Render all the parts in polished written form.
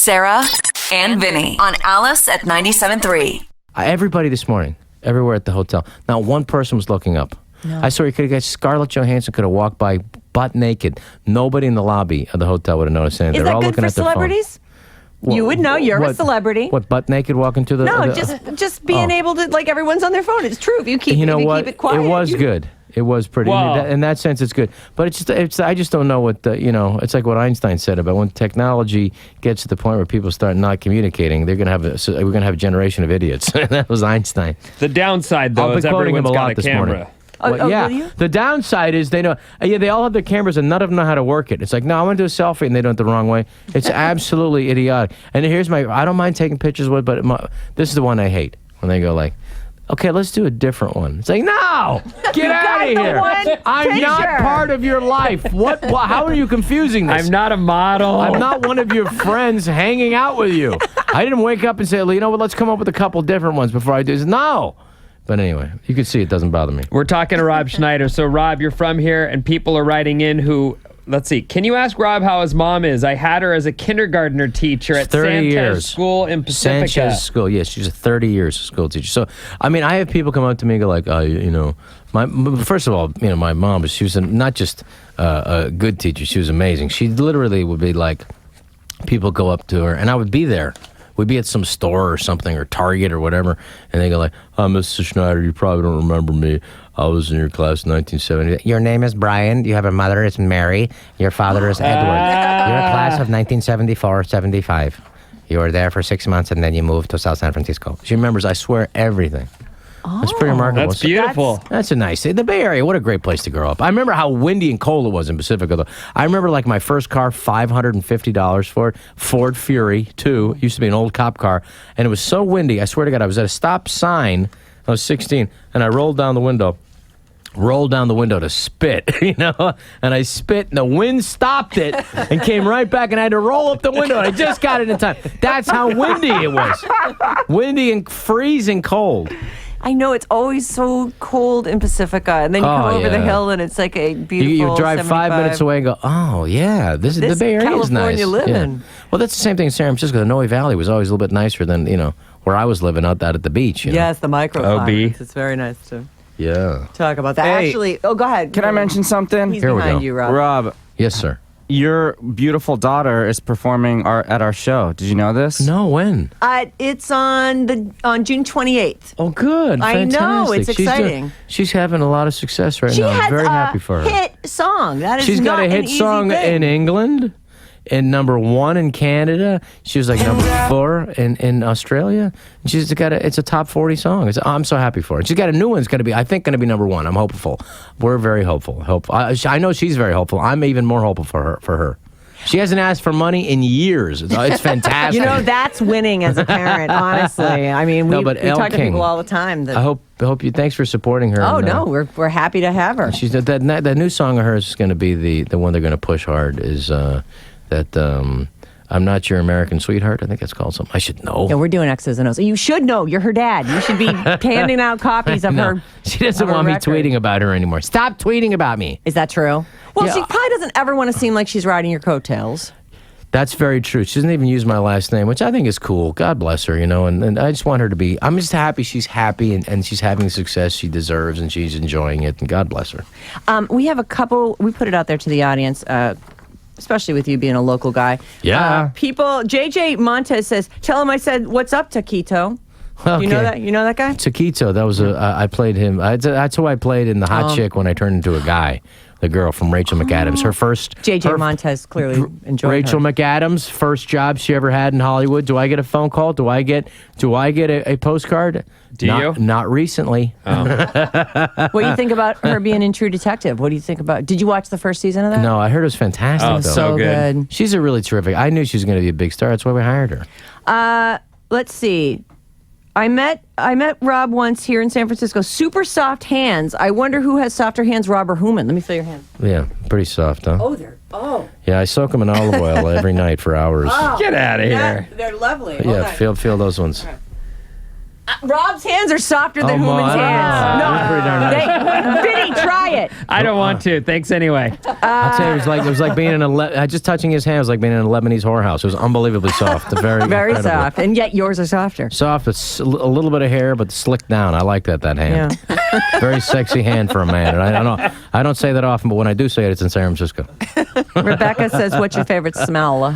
Sarah and Vinnie on Alice at 97.3. Everybody this morning, everywhere at the hotel, not one person was looking up. No. I swear, you could have got Scarlett Johansson could have walked by butt naked. Nobody in the lobby of the hotel would have noticed anything. Is They're that all good looking for at their celebrities? phone. You would know. You're a celebrity. What, butt naked walking to the... No, just being able to, like, everyone's on their phone. It's true. If you keep, keep it quiet. It was good. It was pretty. In that sense, it's good. But I just don't know what it's like what Einstein said about when technology gets to the point where people start not communicating, we're gonna have a generation of idiots. That was Einstein. The downside, though, is everyone's got a camera. Yeah. The downside is they know. They all have their cameras and none of them know how to work it. It's like, no, I want to do a selfie and they do it the wrong way. It's absolutely idiotic. And here's I don't mind taking pictures with, but this is the one I hate when they go like, okay, let's do a different one. It's like, no, get out of here. I'm not part of your life. What? How are you confusing this? I'm not a model. I'm not one of your friends hanging out with you. I didn't wake up and say, you know what, let's come up with a couple different ones before I do this. No. But anyway, you can see it doesn't bother me. We're talking to Rob Schneider. So, Rob, you're from here, and people are writing in who... Let's see. Can you ask Rob how his mom is? I had her as a kindergartner teacher at Sanchez School in Pacifica. Sanchez School, yes. She's a 30 years school teacher. So, I mean, I have people come up to me and go like, first of all, my mom, she was not just a good teacher. She was amazing. She literally would be like, people go up to her, and I would be there. We'd be at some store or something, or Target or whatever, and they go like, Mr. Schneider, you probably don't remember me. I was in your class in 1970. Your name is Brian. You have a mother is Mary. Your father is Edward. You're a class of 1974-75. You were there for 6 months, and then you moved to South San Francisco. She remembers, I swear, everything. That's pretty remarkable. That's beautiful. That's a nice thing. The Bay Area, what a great place to grow up. I remember how windy and cold it was in Pacifica, though. I remember, like, my first car, $550 for it. Ford Fury 2. Used to be an old cop car. And it was so windy, I swear to God, I was at a stop sign. I was 16, and I rolled down the window to spit, and I spit, and the wind stopped it and came right back, and I had to roll up the window, and I just got it in time. That's how windy it was. Windy and freezing cold. I know, it's always so cold in Pacifica, and then you come over the hill, and it's like a beautiful You drive 5 minutes away and go, oh, yeah, this is the Bay Area is nice. California living. Yeah. Well, that's the same thing in San Francisco. The Noe Valley was always a little bit nicer than, where I was living out at the beach. Yes, the microclimates. It's very nice to talk about that. Hey, actually, go ahead. Can I mention something? He's behind you, Rob. Rob. Yes, sir. Your beautiful daughter is performing at our show. Did you know this? No, when? It's on June 28th. Oh, good. Fantastic. I know, it's exciting. She's having a lot of success right now. I'm very happy for her. She has a hit song. That is She's not got a hit an easy song thing. in England, and #1 in Canada. She was like #4 in Australia. She's got it's a top 40 song. I'm so happy for her. She's got a new one. It's going to be #1. I'm hopeful. We're very hopeful. I know she's very hopeful. I'm even more hopeful for her. She hasn't asked for money in years. It's fantastic. That's winning as a parent, honestly. I mean, we talk to people all the time. I hope you. Thanks for supporting her. Oh, no, we're happy to have her. She's that new song of hers is going to be the one they're going to push hard. Is I'm Not Your American Sweetheart. I think that's called something. I should know. Yeah, we're doing X's and O's. You should know. You're her dad. You should be handing out copies of her. She doesn't want me tweeting about her anymore. Stop tweeting about me. Is that true? Well, she probably doesn't ever want to seem like she's riding your coattails. That's very true. She doesn't even use my last name, which I think is cool. God bless her, and I just want her to be, I'm just happy she's happy and she's having the success she deserves and she's enjoying it, and God bless her. We have a couple, we put it out there to the audience, especially with you being a local guy. Yeah. JJ Montez says, tell him I said, what's up, Taquito? Okay. You know that? You know that guy? Taquito, that was I played him. That's who I played in The Hot Chick when I turned into a guy. The girl from Rachel McAdams. Her first... JJ Montez clearly enjoyed Rachel her. McAdams, first job she ever had in Hollywood. Do I get a phone call? Do I get a postcard? Do you? Not recently. Oh. What do you think about her being in True Detective? What do you think about... Did you watch the first season of that? No, I heard it was fantastic, Oh, though. so good. She's a really terrific... I knew she was going to be a big star. That's why we hired her. Let's see. I met Rob once here in San Francisco. Super soft hands. I wonder who has softer hands, Rob or Hooman. Let me feel your hands. Yeah, pretty soft, huh? Oh. Yeah, I soak them in olive oil every night for hours. Oh, Get out of here. They're lovely. Yeah, feel those ones. Rob's hands are softer than Oh, Hooman's I don't hands. know. That's pretty darn nice. Hey, Vinny, try it. I don't want to. Thanks anyway. I'll tell you, it was like being in just touching his hand was like being in a Lebanese whorehouse. It was unbelievably soft. Very Very incredibly. soft, and yet yours are softer. Soft, but a little bit of hair, but slicked down. I like that hand. Very sexy hand for a man. And I don't say that often, but when I do say it, it's in San Francisco. Rebecca says, "What's your favorite smell?"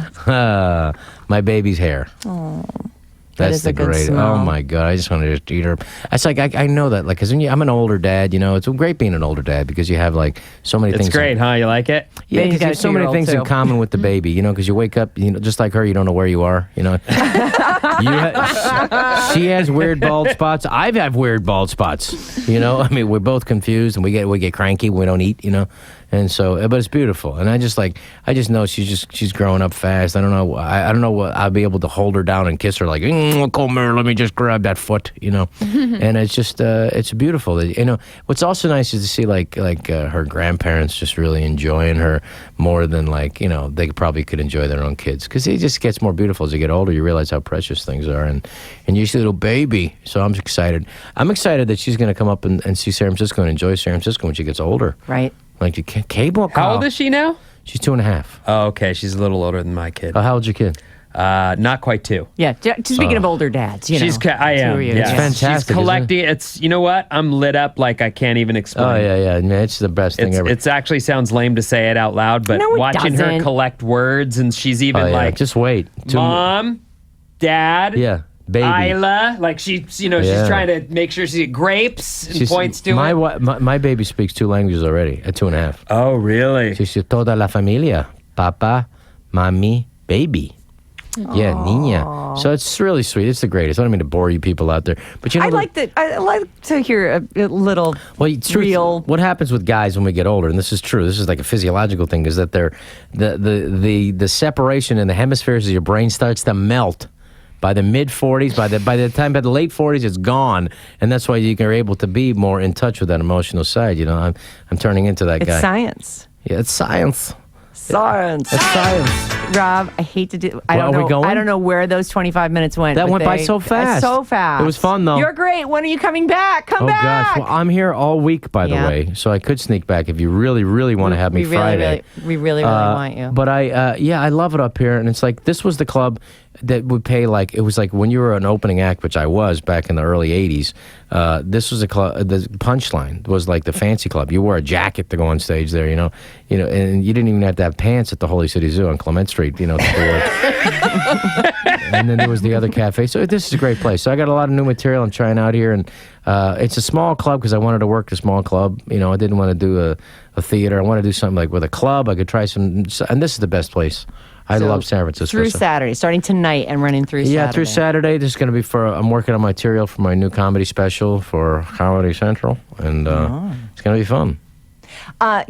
My baby's hair. That That's is the a good great. smell. Oh my God! I just want to just eat her. It's like I know that, like, because I'm an older dad. You know, it's great being an older dad because you have like so many It's things. great, huh? You like it? Yeah, Baby's because got you a have so many 2-year-old things in too. common with the baby. You know, because you wake up, you know, just like her, you don't know where you are. You know, she has weird bald spots. I have weird bald spots. You know, I mean, we're both confused and we get cranky when we don't eat. You know. And so, but it's beautiful, and I just know she's growing up fast. I don't know, I don't know what I'll be able to hold her down and kiss her like, come here, let me just grab that foot, you know. And it's just, it's beautiful. You know, what's also nice is to see like her grandparents just really enjoying her more than like, you know, they probably could enjoy their own kids because it just gets more beautiful as you get older. You realize how precious things are, and you see a little baby. So I'm excited. I'm excited that she's going to come up and see San Francisco and enjoy San Francisco when she gets older. Right. Like the cable car. How old is she now? She's 2.5. Oh, okay. She's a little older than my kid. How old's your kid? Not quite 2. Yeah. Speaking of older dads, you know. I am. 2 years. Yeah. It's fantastic, She's isn't collecting. It's, you know what? I'm lit up like I can't even explain. Oh, yeah. Man, it's the best thing ever. It's actually sounds lame to say it out loud, but No, it watching her doesn't. collect words, and she's even like, just wait. Mom, Dad, Yeah, baby. Isla, like she's trying to make sure she grapes and points to it. My baby speaks 2 languages already at 2.5. Oh, really? She says, toda la familia. Papa, mami, baby. Yeah, niña. So it's really sweet. It's the greatest. I don't mean to bore you people out there, but you know, I like to hear a little real. What happens with guys when we get older, and this is true. This is like a physiological thing. Is that the separation in the hemispheres of your brain starts to melt. By the mid-40s, by the late 40s, it's gone, and that's why you're able to be more in touch with that emotional side. You know, I'm turning into that guy. It's science. Yeah, it's science. Science. It's science. Rob, I hate to do. I Well, don't are know. we going? I don't know where those 25 minutes went. That but went by so fast. So fast. It was fun, though. You're great. When are you coming back? Come Oh back. gosh, well, I'm here all week, by the Yeah. way, so I could sneak back if you really, really want to have me Friday. We really want you. But I love it up here, and it's like this was the club that would pay like it was like when you were an opening act, which I was back in the early '80s. This was a club. The Punchline was like the fancy club. You wore a jacket to go on stage there, you know, and you didn't even have to have pants at the Holy City Zoo on Clement Street, you know. And then there was the other cafe. So this is a great place. So I got a lot of new material I'm trying out here, and it's a small club because I wanted to work a small club. You know, I didn't want to do a theater. I want to do something like with a club. I could try some, and this is the best place. I love San Francisco. Through Saturday, starting tonight and running through Saturday. Yeah, through Saturday. This is going to be I'm working on material for my new comedy special for Comedy Central, and it's going to be fun.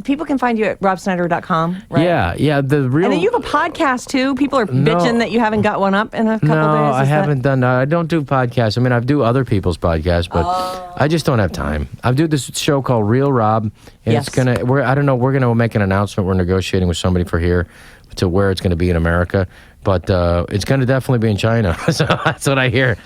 People can find you at robsnyder.com, right? Yeah. The real. And then you have a podcast too. People are bitching that you haven't got one up in a couple days. No, I haven't done that. I don't do podcasts. I mean, I do other people's podcasts, but I just don't have time. I do this show called Real Rob, and it's gonna. I don't know. We're gonna make an announcement. We're negotiating with somebody for here to where it's going to be in America, but it's going to definitely be in China. So that's what I hear.